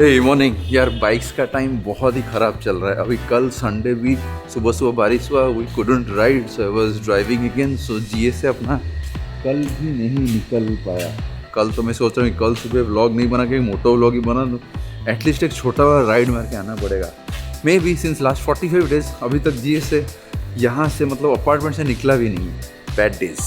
हे morning यार, bikes का time बहुत ही ख़राब चल रहा है। अभी कल संडे भी सुबह सुबह बारिश हुआ, we couldn't ride, so I was driving again. So जीए से अपना कल भी नहीं निकल पाया। कल तो मैं सोच रहा हूँ कल सुबह व्लॉग नहीं बना के मोटो व्लॉग ही बना दूँ। एटलीस्ट एक छोटा वाला राइड मार के आना पड़ेगा। May be since last 45 days अभी तक जीए से यहाँ से मतलब अपार्टमेंट से निकला भी नहीं। Bad days.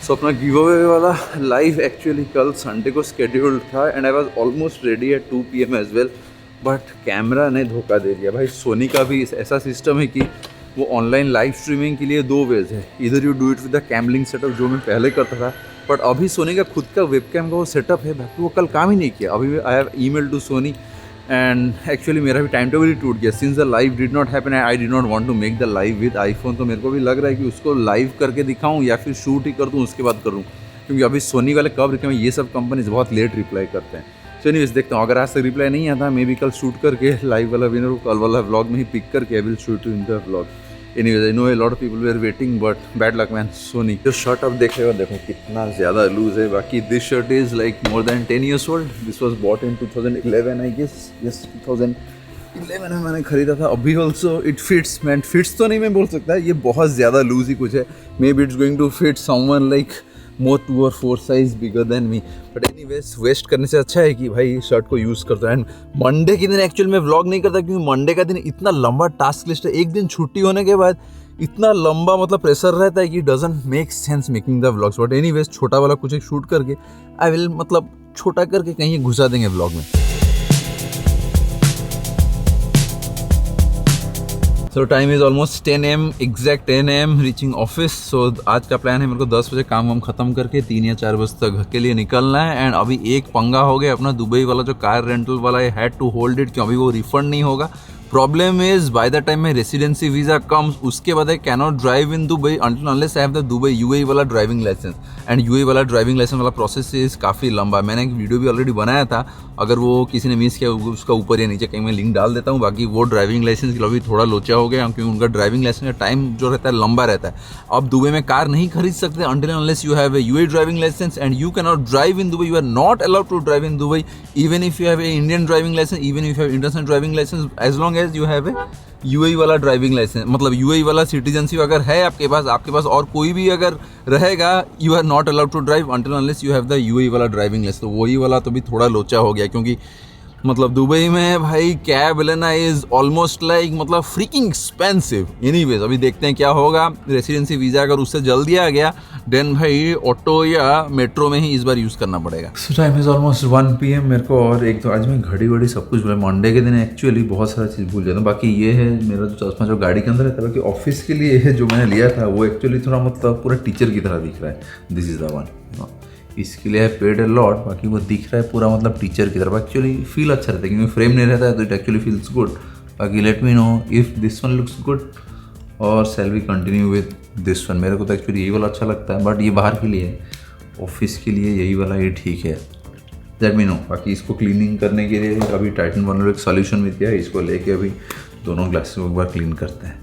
सो अपना गिव अवे वाला लाइव एक्चुअली कल संडे को स्केड्यूल्ड था and I was almost ready at 2 PM as well, but camera ने धोखा दे दिया भाई। सोनी का भी ऐसा सिस्टम है कि वो ऑनलाइन लाइव स्ट्रीमिंग के लिए दो वेज है। इधर you do it with the कैमलिंग सेटअप जो मैं पहले करता था, बट अभी सोनी का खुद का वेबकैम का वो सेटअप है, बाकी वो कल काम ही नहीं किया। अभी I have email to Soni and actually मेरा भी टाइम टेबल ही टूट गया since the live did not happen. I did not want to make the live with iPhone. तो मेरे को भी लग रहा है कि उसको लाइव करके दिखाऊं या फिर शूट ही कर दूं उसके बाद करूं, क्योंकि अभी सोनी वाले कब रिप्लाई, ये सब कंपनीज बहुत लेट रिप्लाई करते हैं। सो एनीवेज देखता हूँ, अगर आज तक रिप्लाई नहीं आता मे बी कल शूट करके लाइव वाला विनर को कल वाला व्लॉग में ही पिक करके I will shoot in the vlog. Anyways I know a lot of people were waiting, but bad luck man. Soni जो शर्ट आप देख रहे हो, देखो कितना ज़्यादा लूज है। बाकी this shirt is like more than 10 years old. This was bought in 2011 I guess. Yes 2011 में मैंने खरीदा था। अभी also it fits man. Fits तो नहीं मैं बोल सकता, ये बहुत ज़्यादा लूज ही कुछ है। Maybe it's going to fit someone like more 2 or 4 size bigger than me, but anyways waste करने से अच्छा है कि भाई शर्ट को यूज़ करता है। एंड मंडे के दिन एक्चुअली मैं व्लॉग नहीं करता, क्योंकि मंडे का दिन इतना लंबा टास्क लिस्ट है। एक दिन छुट्टी होने के बाद इतना लंबा मतलब प्रेशर रहता है कि doesn't make sense making the vlogs. But anyways छोटा वाला कुछ एक शूट करके आई विल मतलब छोटा करके कहीं घुसा देंगे व्लॉग में। So time is almost 10 AM, exact 10 AM reaching office. So आज का प्लान है मेरे को 10 बजे काम वाम ख़त्म करके 3 या 4 बजे तक घर के लिए निकलना है। एंड अभी एक पंगा हो गया, अपना दुबई वाला जो कार रेंटल वाला है हैड टू होल्ड इट, क्यों अभी वो रिफंड नहीं होगा। Problem is by the time में रेसिडेंसी वीज़ा कम्स, उसके बाद I can not drive in Dubai until unless I have the Dubai UAE वाला ड्राइविंग लाइसेंस। एंड UAE वाला ड्राइविंग लाइसेंस वाला प्रोसेस इज़ काफ़ी लंबा। मैंने एक वीडियो भी ऑलरेडी बनाया था, अगर वो किसी ने मिस किया उसका ऊपर या नीचे कहीं मैं लिंक डाल देता हूँ। बाकी वो ड्राइविंग लाइसेंस के लिए भी थोड़ा लोचा हो गया, क्योंकि उनका ड्राइविंग लाइसेंस का टाइम जो रहता है लंबा रहता है। अब दुबई में कार नहीं खरीद सकते until unless you have a UAE driving license, and you can not drive in Dubai. You are not allowed to drive in Dubai even if you have a Indian driving license, even if you have international driving license, as long as you have a UAE वाला driving license, मतलब UAE वाला citizenship अगर है आपके पास और कोई भी अगर रहेगा, you are not allowed to drive until unless you have the UAE वाला ड्राइविंग लाइसेंस। तो वही वाला तो भी थोड़ा लोचा हो गया, क्योंकि मतलब दुबई में भाई कैब लेना इज़ ऑलमोस्ट लाइक मतलब फ्रीकिंग एक्सपेंसिव। एनीवेज अभी देखते हैं क्या होगा। रेसिडेंसी वीज़ा अगर उससे जल्दी आ गया देन भाई ऑटो या मेट्रो में ही इस बार यूज़ करना पड़ेगा। सो टाइम इज़ ऑलमोस्ट 1 PM मेरे को। और एक तो आज मैं घड़ी वड़ी सब कुछ भूला। मंडे के दिन एक्चुअली बहुत सारा चीज़ भूल जाता हूँ। बाकी ये है मेरा जो चश्मा जो गाड़ी के अंदर रहता है, बाकी ऑफिस के लिए है जो मैंने लिया था वो एक्चुअली थोड़ा मतलब पूरा टीचर की तरह दिख रहा है। This is the one. इसके लिए पेड ए लॉट, बाकी वो दिख रहा है पूरा मतलब टीचर की तरफ। एक्चुअली फील अच्छा रहता है, क्योंकि फ्रेम नहीं रहता है तो इट एक्चुअली फील्स गुड। बाकी let me know if this one looks good और shall we continue with this one. मेरे को तो एक्चुअली यही वाला अच्छा लगता है, बट ये बाहर के लिए है, ऑफिस के लिए यही वाला ये ठीक है। Late me no. बाकी इसको क्लीनिंग करने के लिए अभी टाइटन वाला एक सोल्यूशन भी दिया है, इसको लेके अभी दोनों ग्लासेस को एक बार क्लीन करते हैं।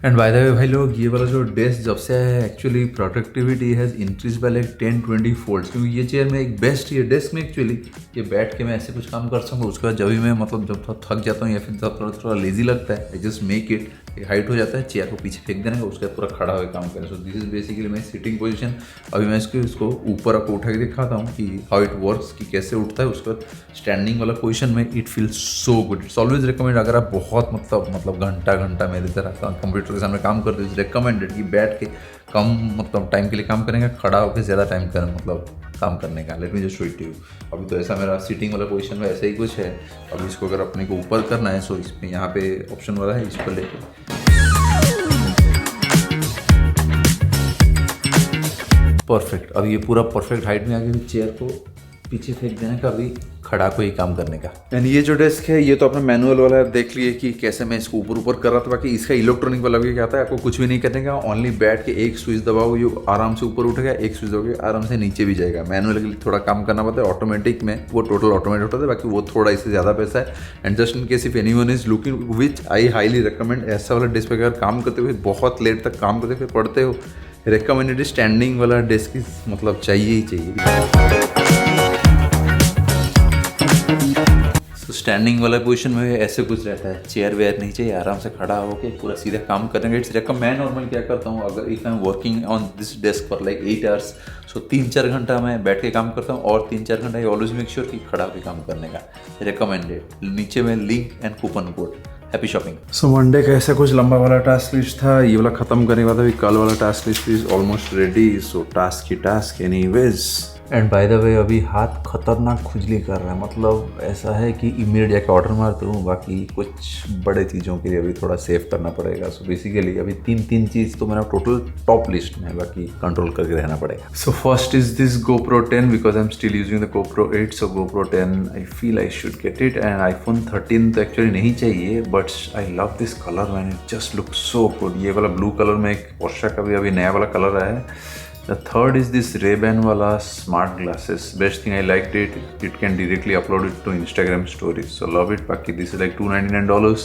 एंड बाय द वे भाई लोग, ये वाला जो डेस्क जब से है actually productivity has increase by like 10-20 folds, क्योंकि ये चेयर में एक बेस्ट ये डेस्क में एक्चुअली ये बैठ के मैं ऐसे कुछ काम कर सकूँ। उसके बाद जब भी मैं मतलब जब थोड़ा थक जाता हूँ या फिर जब थोड़ा लेजी लगता है, I just make it height हो जाता है, चेयर को पीछे फेंक देने का, उसके बाद पूरा खड़ा होकर काम करें। So this is basically my sitting position. अभी मैं इसको ऊपर आपको उठा के दिखाता हूँ कि हाउ इट वर्क्स, कि कैसे उठता है। उसके बाद स्टैंडिंग वाला पोजीशन में it feels so good. It's always recommend, अगर आप बहुत मतलब घंटा मेरी तरह कंप्यूटर के सामने काम करते हो, इट्स रिकमेंडेड कि बैठ के कम मतलब टाइम के लिए काम करेंगे, खड़ा होकर ज़्यादा टाइम करें मतलब काम करने का। Let me just show it to you. अभी तो ऐसा मेरा सिटिंग वाला पोजीशन में ऐसा ही कुछ है। अभी इसको अगर अपने को ऊपर करना है, सो इसमें यहाँ पे ऑप्शन वाला है, इस पर लेके परफेक्ट। अब ये पूरा परफेक्ट हाइट में आके चेयर को पीछे फेंक देने का अभी खड़ा को ही काम करने का। एंड ये जो डेस्क है ये तो अपना मैनुअल वाला देख लिए कि कैसे मैं इसको ऊपर ऊपर कर रहा था। बाकी इसका इलेक्ट्रॉनिक वाला भी क्या आता है, आपको कुछ भी नहीं करने का, ओनली बैठ के एक स्विच दबाओ ये आराम से ऊपर उठेगा, एक स्विच दबाओगे आराम से नीचे भी जाएगा। मैनुअल के लिए थोड़ा काम करना पड़ता है, ऑटोमेटिक में वो टोटल ऑटोमेटिक होता है, बाकी वो थोड़ा इससे ज़्यादा पैसा है। And just in case if anyone is looking, which I highly recommend, ऐसा वाला डेस्क पे अगर काम करते हुए बहुत लेट तक काम करते हुए पढ़ते हो, रिकमेंडेड स्टैंडिंग वाला डेस्क मतलब चाहिए ही चाहिए। स्टैंडिंग वाला पोजीशन में ऐसे कुछ रहता है, चेयर वेयर नहीं चाहिए, आराम से खड़ा होकर पूरा सीधा काम करेंगे। It's recommend. मैं नॉर्मल क्या करता हूँ, अगर if I am working on this desk for like 8 hours, so 3-4 घंटा मैं बैठ के काम करता हूँ और 3-4 घंटा ऑलवेज मेक श्योर कि खड़ा होकर काम करने का। रिकमेंडेड। नीचे में link and coupon code. Happy shopping. So Monday का ऐसा कुछ लंबा वाला टास्क लिस्ट था, ये वाला खत्म करने वाला था। कल वाला task list is almost ready, so task की task anyways. And by the way अभी हाथ खतरनाक खुजली कर रहा है, मतलब ऐसा है कि इमीडिएट जाके ऑर्डर मारता हूँ, बाकी कुछ बड़े चीज़ों के लिए अभी थोड़ा सेव करना पड़ेगा। सो बेसिकली अभी 3 चीज़ तो मेरा टोटल टॉप लिस्ट में है, बाकी कंट्रोल करके रहना पड़ेगा। So first is this GoPro 10 because I am still using the GoPro 8, so GoPro 10 I feel I should get it. And iPhone 13 तो एक्चुअली नहीं चाहिए, but I love this colour man, it just look so good. ये वाला blue colour में एक Portia का भी अभी नया वाला कलर आया है। The third is this Ray-Ban wala smart glasses. Best thing I liked it, it can directly upload it to Instagram stories. So love it. Baki this is like $299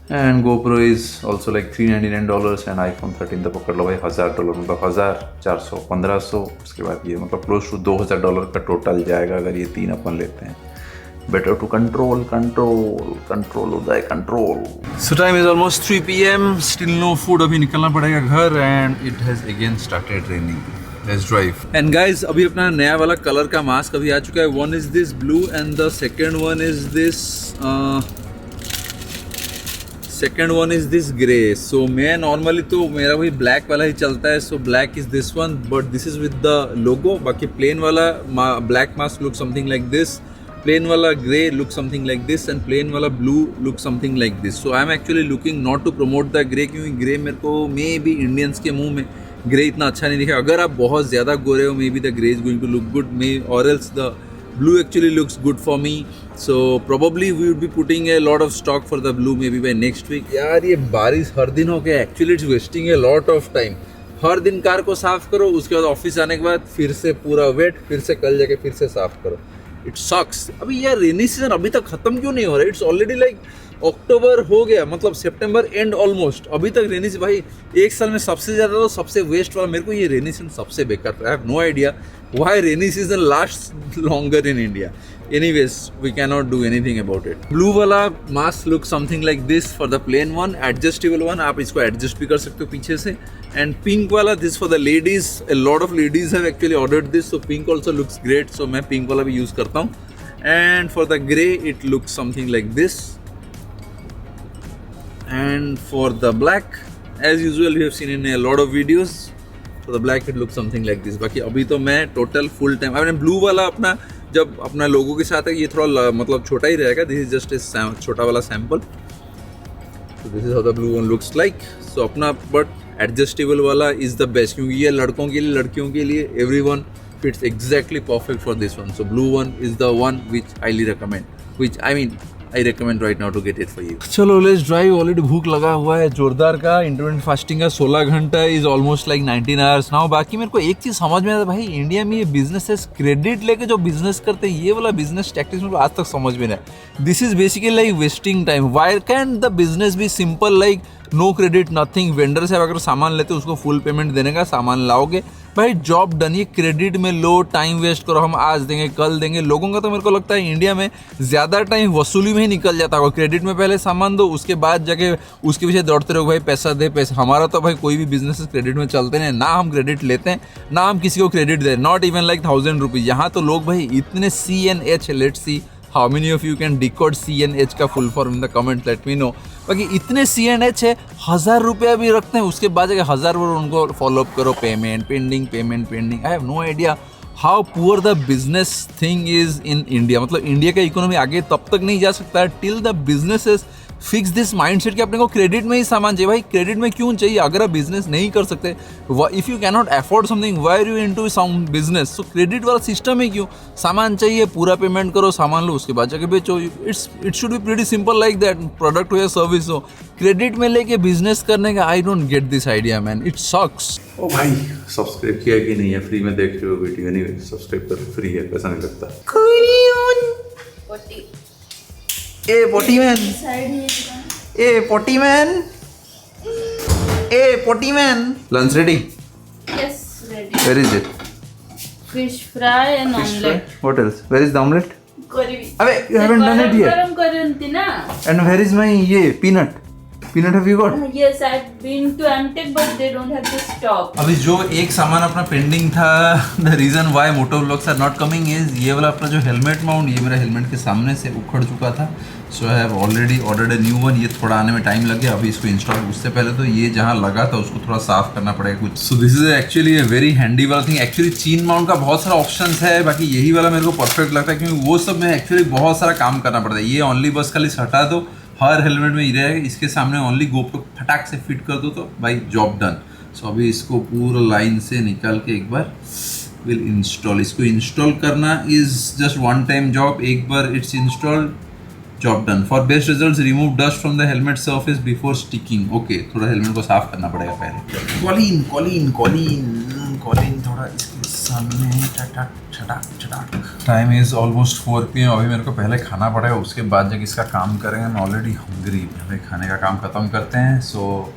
and GoPro is also like $399 and iPhone 13 तो पकड़ लो भाई $1000, मतलब 1400 1500, उसके बाद ये मतलब close to $2000 का total जाएगा अगर ये 3 अपन लेते हैं। Better to control Uday control. So time is almost 3 PM. Still no food. अभी निकलना पड़ेगा घर and it has again started raining. Let's drive. And guys, अभी अपना नया वाला कलर का मास्क अभी आ चुका है. One is this blue and the second one is this grey. So मैं normally तो मेरा वही black वाला ही चलता है. So black is this one, but this is with the logo. बाकी plain वाला black mask looks something like this. Plain wala grey looks something like this and plain wala blue looks something like this. So I am actually looking not to promote the grey, क्योंकि grey मेरे को may be Indians के मुंह में grey इतना अच्छा नहीं दिखा। अगर आप बहुत ज़्यादा गोरे हो, may be the grey is going to look good, may or else the blue actually looks good for me. So probably we would be putting a lot of stock for the blue maybe by next week. यार ये बारिश हर दिन हो गया, actually it's wasting a lot of time. हर दिन car को साफ करो, उसके बाद ऑफिस आने के बाद फिर से पूरा वेट, फिर से कल जाके फिर से साफ करो। It sucks. अभी यार रेनी सीजन अभी तक खत्म क्यों नहीं हो रहा है? इट्स ऑलरेडी लाइक अक्टूबर हो गया, मतलब सितंबर एंड ऑलमोस्ट, अभी तक रेनी सीजन। भाई एक साल में सबसे ज़्यादा तो सबसे वेस्ट वाला मेरे को ये रेनी सीजन सबसे बेकार था। I have no idea why rainy season last longer in India. Anyways, we cannot do anything about it. Blue वाला mask looks something like this for the plain one, adjustable one. आप इसको adjust भी कर सकते हो पीछे से. And pink वाला, this for the ladies. A lot of ladies have actually ordered this, so pink also looks great. So मैं pink वाला भी use करता हूँ. And for the grey, it looks something like this. And for the black, as usual, you have seen in a lot of videos. For the black, it looks something like this. बाकी अभी तो मैं total full time. मैंने blue वाला अपना जब अपना लोगों के साथ है, ये थोड़ा मतलब छोटा ही रहेगा। दिस इज जस्ट ए छोटा वाला सैम्पल। तो this is how the blue one looks like. So अपना बट एडजस्टेबल वाला इज द बेस्ट, क्योंकि ये लड़कों के लिए, लड़कियों के लिए, everyone fits exactly perfect for this one. So blue one is the one which highly recommend, which I recommend right now to get it for you. चलो लेट्स ड्राइव। ऑलरेडी भूख लगा हुआ है जोरदार का। इंटरमिटेंट फास्टिंग का 16 घंटा is almost like 19 hours now. बाकी मेरे को एक चीज़ समझ में आता है भाई, इंडिया में ये बिजनेसेस क्रेडिट लेके जो बिजनेस करते हैं, ये वाला बिजनेस टैक्टिक्स मेरे को आज तक समझ में नहीं आया। This is basically like wasting time. Why can the business be simple, like no credit nothing. Vendor से अगर सामान लेते हो उसको फुल पेमेंट देने का, सामान लाओगे भाई, जॉब डन। ये क्रेडिट में लो, टाइम वेस्ट करो, हम आज देंगे कल देंगे। लोगों का तो मेरे को लगता है इंडिया में ज़्यादा टाइम वसूली में ही निकल जाता होगा। क्रेडिट में पहले सामान दो, उसके बाद जाके उसके पीछे दौड़ते रहो, भाई पैसा दे पैसा। हमारा तो भाई कोई भी बिजनेस क्रेडिट में चलते नहीं, ना हम क्रेडिट लेते हैं ना हम किसी को क्रेडिट दें, नॉट इवन लाइक 1000 रुपीज़। यहाँ तो लोग भाई इतने CNH, let's see how many of you can decode CNH का full form in the comment, late me no. बाकी इतने CNH है, 1000 रुपया भी रखते हैं, उसके बाद जाके 1000 उनको फॉलोअप करो, payment pending. I have no idea how poor the business thing is in India. मतलब इंडिया का इकोनॉमी आगे तब तक नहीं जा सकता till the businesses fix this mindset कि अपने को क्रेडिट में ही सामान चाहिए। भाई क्रेडिट में क्यों चाहिए? अगर आप बिजनेस नहीं कर सकते, if you can not afford something, why are you into some business? So credit वाला सिस्टम ही क्यों? सामान चाहिए, पूरा पेमेंट करो, सामान लो, उसके बाद जाके बेचो। It should be pretty simple like that, product हो या सर्विस हो। क्रेडिट में लेके बिजनेस करने का I don't get this idea man, it sucks. ओ भाई सब्सक्राइब किया कि नहीं है? फ्री में देख रहे हो वीडियो, एनीवे सब्सक्राइब कर, फ्री है, पैसा नहीं लगता। A potty man, a potty man, a potty man. Lunch ready? Yes, ready. Where is it? Fish fry and omelette. What else? Where is the omelette? Curry. अबे you haven't done it yet. गरम करी होती ना? And where is my ये peanut? Peanut have you got? Yes, I've been to Amtech, but they don't have the stock. अभी जो एक सामान अपना पेंडिंग था, the reason why moto vlogs are not coming is ये वाला अपना जो हेलमेट माउंट, ये मेरा हेलमेट के सामने से उखड़ चुका था। So I have already ordered a new one. ये थोड़ा आने में टाइम लग गया। अभी इसको इंस्टॉल, उससे पहले तो ये जहाँ लगा था उसको थोड़ा साफ करना पड़ेगा कुछ। So this is actually a very handy वाला थिंग। एक्चुअली चीन माउंट का बहुत सारा ऑप्शन है, बाकी यही वाला मेरे को परफेक्ट लगता है क्योंकि वो सब में एक्चुअली बहुत सारा काम करना पड़ता है। ये ओनली बस खाली हटा दो, हर हेलमेट में ये रहेगा, इसके सामने ओनली गोप्रो फटाक से फिट कर दो तो भाई जॉब डन। सो अभी इसको पूरा लाइन से निकाल के एक बार विल इंस्टॉल। इसको इंस्टॉल करना is just one time job, एक बार it's installed, job done. For best results remove dust from the helmet surface before sticking. Okay, थोड़ा हेलमेट को साफ करना पड़ेगा पहले। कॉलिन कॉलिन कॉलिन कॉलिन थोड़ा इसके सामने छटाक छटाक छटाक। Time is almost 4 PM। अभी मेरे को पहले खाना पड़ेगा, उसके बाद जब इसका काम करेंगे। मैं ऑलरेडी हंग्री, पहले खाने का काम खत्म करते हैं। So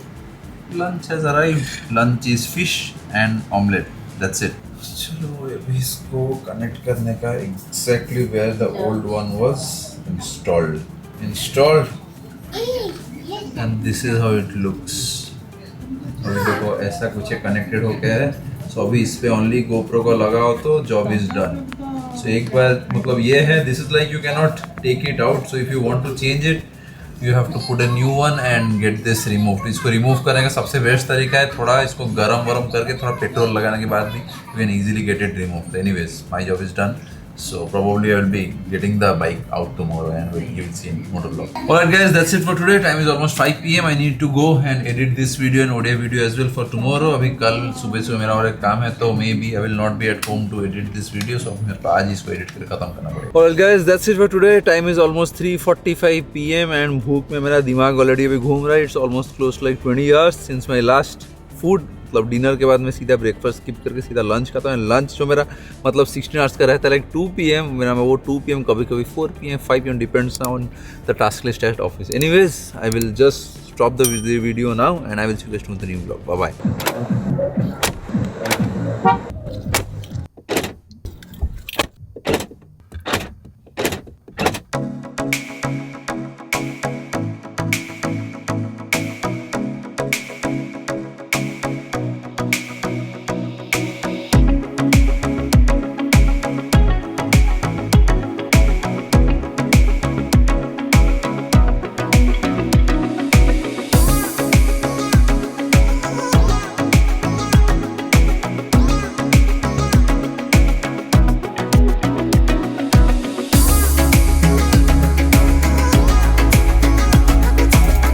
lunch has arrived. Lunch is fish and omelette, that's it. चलो अभी इसको कनेक्ट करने का exactly where the old one was installed and this is how it looks। और देखो ऐसा कुछ कनेक्टेड हो गया है। सो अभी इस पे ओनली गोप्रो को लगाओ तो जॉब इज डन। सो एक बार मतलब ये है, this is like you can not take it out. So if you want to change it you have to put a new one and get this remove. इसको remove करने का सबसे best तरीका है थोड़ा इसको गरम वरम करके थोड़ा पेट्रोल लगाने के बाद भी you can easily get it remove. Anyways my job is done. So probably I will be getting the bike out tomorrow and you will see in motor vlog. Alright guys, that's it for today. Time is almost 5 PM. I need to go and edit this video and audio video as well for tomorrow. अभी कल सुबह से मेरा और एक काम है तो maybe I will not be at home to edit this video. So मेरे को आज इसको edit करके खत्म करना पड़ेगा। Alright guys, that's it for today. Time is almost 3:45 PM and भूख में मेरा दिमाग already अभी घूम रहा है। It's almost close to like 20 years since my last food। मतलब डिनर के बाद मैं सीधा ब्रेकफास्ट स्किप करके सीधा लंच खाता हूँ। लंच जो मेरा मतलब 16 आवर्स का रहता है लाइक 2 PM मेरा, मैं वो 2 PM कभी कभी 4 PM 5 PM depends on the task list at office. Anyways I will just stop the video now and I will see you in the new blog. Bye bye.